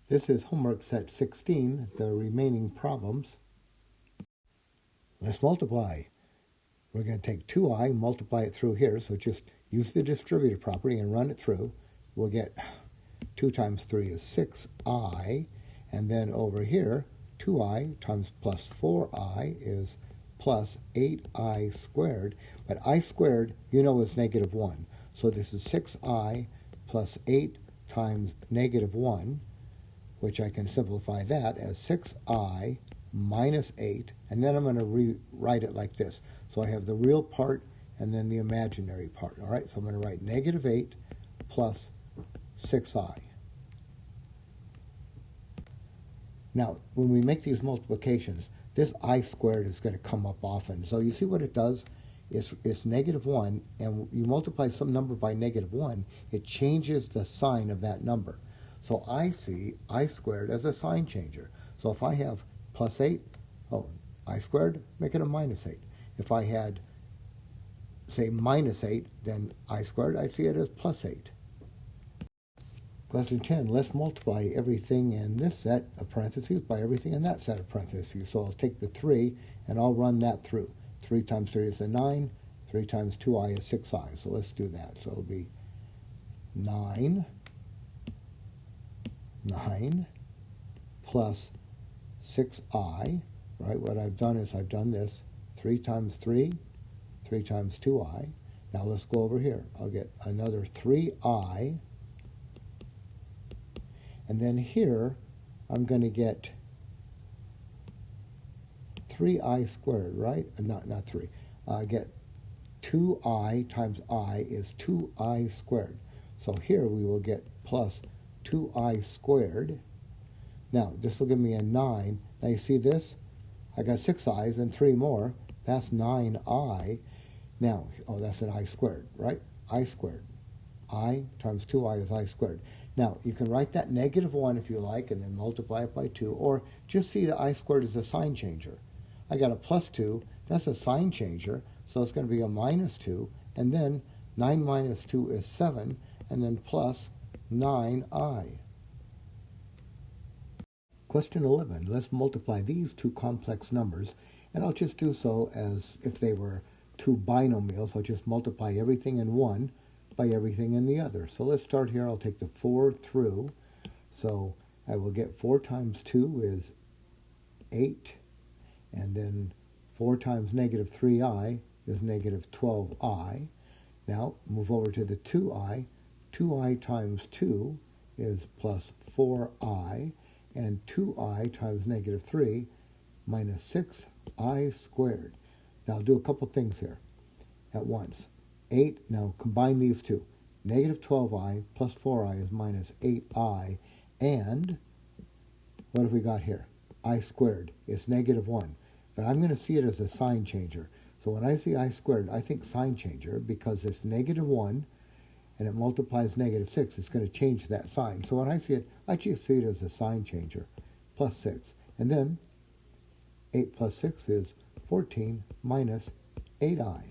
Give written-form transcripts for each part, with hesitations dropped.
This is homework set 16, the remaining problems. Let's multiply. We're going to take 2i, multiply it through here, so just use the distributive property and run it through. We'll get 2 times 3 is 6i, and then over here, 2i times plus 4i is plus 8i squared, but I squared, you know, is negative 1. So this is 6i plus 8 times negative 1, which I can simplify that as 6i minus 8, and then I'm going to rewrite it like this. So I have the real part and then the imaginary part. All right, so I'm going to write negative 8 plus 6i. Now, when we make these multiplications, this I squared is going to come up often. So you see what it does? It's negative 1, and you multiply some number by negative 1, it changes the sign of that number. So I see I squared as a sign changer. So if I have plus 8, I squared, make it a minus 8. If I had, say, minus 8, then I squared, I see it as plus 8. Question 10, let's multiply everything in this set of parentheses by everything in that set of parentheses. So I'll take the 3 and I'll run that through. 3 times 3 is a 9, 3 times 2i is 6i. So let's do that. So it'll be 9 plus 6i, right? What I've done is I've done this. 3 times 3, 3 times 2i. Now let's go over here. I'll get another 3i. And then here, I'm going to get 3i squared, right? Not 3. I get 2i times I is 2i squared. So here we will get plus 2i squared. Now, this will give me a 9. Now, you see this? I got 6 i's and 3 more. That's 9i. Now, that's an I squared, right? I squared. I times 2i is I squared. Now, you can write that negative 1 if you like, and then multiply it by 2, or just see the I squared as a sign changer. I got a plus 2. That's a sign changer, so it's going to be a minus 2, and then 9 minus 2 is 7, and then plus 9i. Question 11. Let's multiply these two complex numbers, and I'll just do so as if they were two binomials. I'll just multiply everything in one by everything in the other. So let's start here. I'll take the 4 through. So I will get 4 times 2 is 8, and then 4 times negative 3i is negative 12i. Now move over to the 2i. 2i times 2 is plus 4i, and 2i times negative 3 minus 6i squared. Now I'll do a couple things here at once. 8, now combine these two. Negative 12i plus 4i is minus 8i, and what have we got here? I squared is negative 1. But I'm going to see it as a sign changer. So when I see I squared, I think sign changer because it's negative 1, and it multiplies negative 6. It's going to change that sign. So when I see it, I just see it as a sign changer, plus 6. And then 8 plus 6 is 14 minus 8i.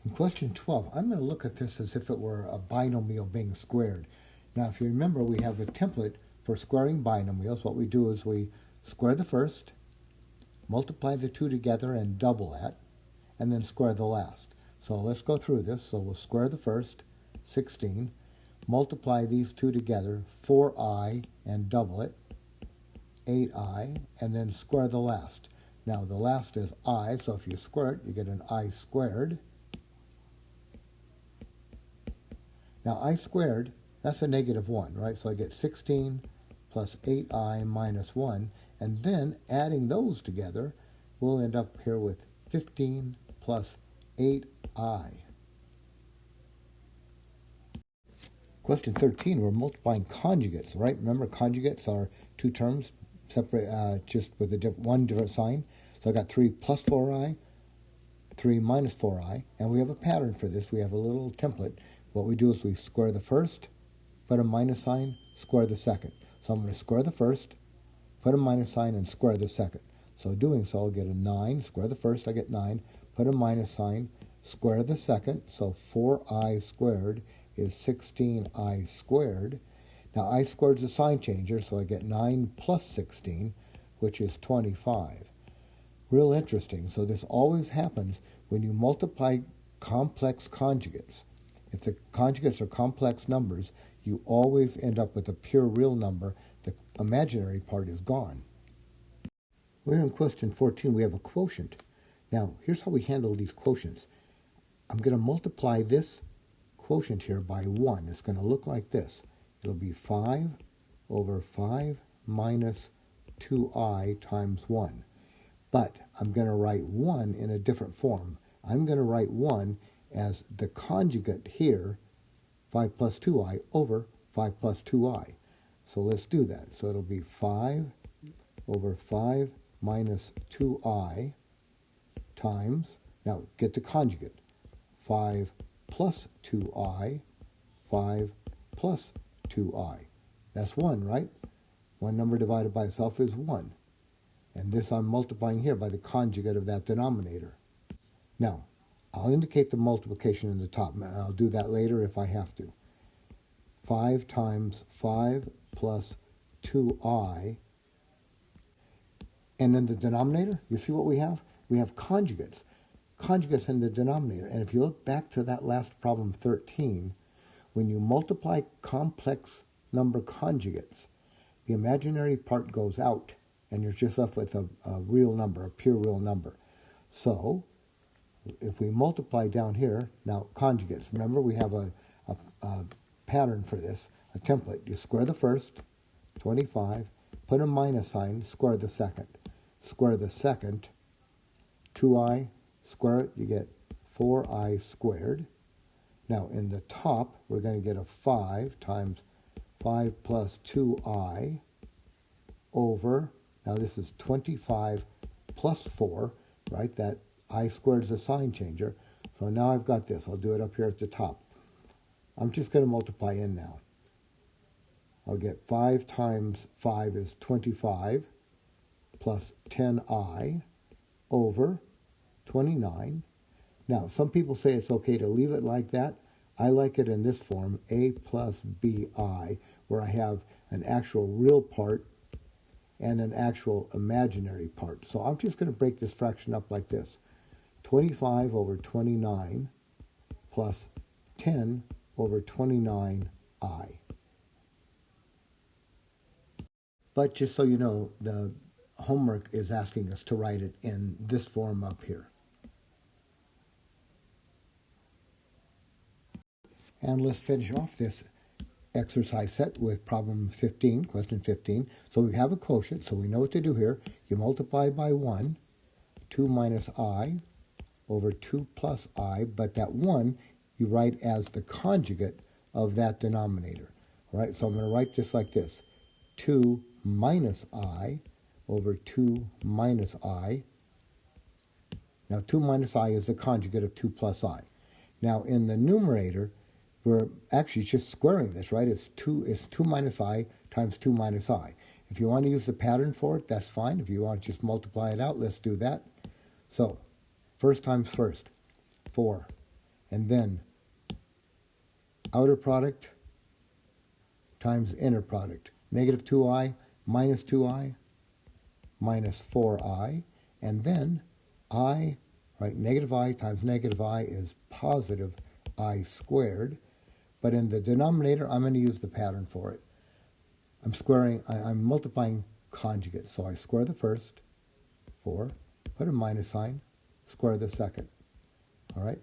In question 12, I'm going to look at this as if it were a binomial being squared. Now, if you remember, we have a template for squaring binomials. What we do is we square the first, multiply the two together and double that, and then square the last. So let's go through this. So we'll square the first, 16, multiply these two together, 4i, and double it, 8i, and then square the last. Now, the last is I, so if you square it, you get an I squared. Now, I squared, that's a negative 1, right? So I get 16 plus 8i minus 1, and then adding those together, we'll end up here with 15 plus 8i. Question 13, we're multiplying conjugates, right? Remember, conjugates are two terms separate just with one different sign. So I got 3 plus 4i, 3 minus 4i, and we have a pattern for this. We have a little template. What we do is we square the first, put a minus sign, square the second. So I'm going to square the first, put a minus sign, and square the second. So doing so, I'll get a 9, square the first, I get 9, put a minus sign, square the second, so 4i squared is 16i squared. Now I squared is a sign changer, so I get 9 plus 16, which is 25. Real interesting. So this always happens when you multiply complex conjugates. If the conjugates are complex numbers, you always end up with a pure real number. The imaginary part is gone. We're in question 14. We have a quotient. Now, here's how we handle these quotients. I'm going to multiply this quotient here by 1. It's going to look like this. It'll be 5 over 5 minus 2i times 1. But I'm going to write 1 in a different form. I'm going to write 1 as the conjugate here, 5 plus 2i, over 5 plus 2i. So let's do that. So it'll be 5 over 5 minus 2i times, now get the conjugate, 5 plus 2i, 5 plus 2i. That's 1, right? One number divided by itself is 1. And this I'm multiplying here by the conjugate of that denominator. Now, I'll indicate the multiplication in the top. I'll do that later if I have to. 5 times 5 plus 2i. And in the denominator, you see what we have? We have conjugates. Conjugates in the denominator. And if you look back to that last problem 13, when you multiply complex number conjugates, the imaginary part goes out, and you're just left with a real number, a pure real number. So, if we multiply down here, now conjugates, remember we have a pattern for this, a template. You square the first, 25, put a minus sign, square the second. Square the second, 2i, square it, you get 4i squared. Now in the top, we're going to get a 5 times 5 plus 2i over, now this is 25 plus 4, right? That I squared is a sign changer. So now I've got this. I'll do it up here at the top. I'm just going to multiply in now. I'll get 5 times 5 is 25 plus 10i over 29. Now, some people say it's okay to leave it like that. I like it in this form, a plus bi, where I have an actual real part and an actual imaginary part. So I'm just going to break this fraction up like this. 25 over 29 plus 10 over 29i. But just so you know, the homework is asking us to write it in this form up here. And let's finish off this exercise set with problem 15, question 15. So we have a quotient, so we know what to do here. You multiply by 1, 2 minus I over 2 plus I, but that 1 you write as the conjugate of that denominator. All right, so I'm going to write this like this. 2 minus I over 2 minus I. Now 2 minus I is the conjugate of 2 plus I. Now in the numerator, we're actually just squaring this, right? It's 2 minus I times 2 minus I. If you want to use the pattern for it, that's fine. If you want to just multiply it out, let's do that. So, first times first, 4. And then outer product times inner product. Negative 2i minus 2i minus 4i. And then I, right, negative I times negative I is positive I squared. But in the denominator, I'm going to use the pattern for it. I'm multiplying conjugates. So I square the first, 4, put a minus sign, square the second. All right,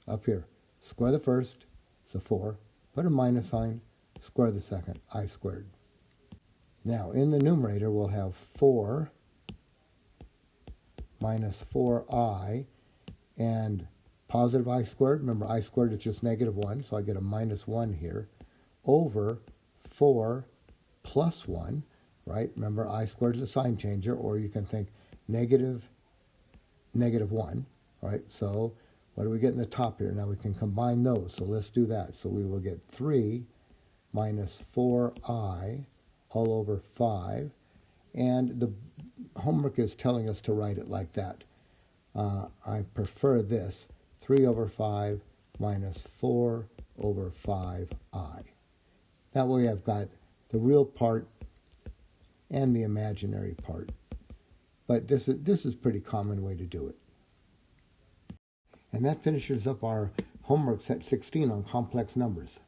up here, square the first, so 4, put a minus sign, square the second, I squared. Now, in the numerator, we'll have 4 minus 4i, and positive I squared, remember I squared is just negative 1, so I get a minus 1 here, over 4 plus 1, right? Remember I squared is a sign changer, or you can think negative 1, right? So what do we get in the top here? Now we can combine those, so let's do that. So we will get 3 minus 4i all over 5, and the homework is telling us to write it like that. I prefer this. 3 over 5 minus 4 over 5i. That way I've got the real part and the imaginary part. But this is a pretty common way to do it. And that finishes up our homework set 16 on complex numbers.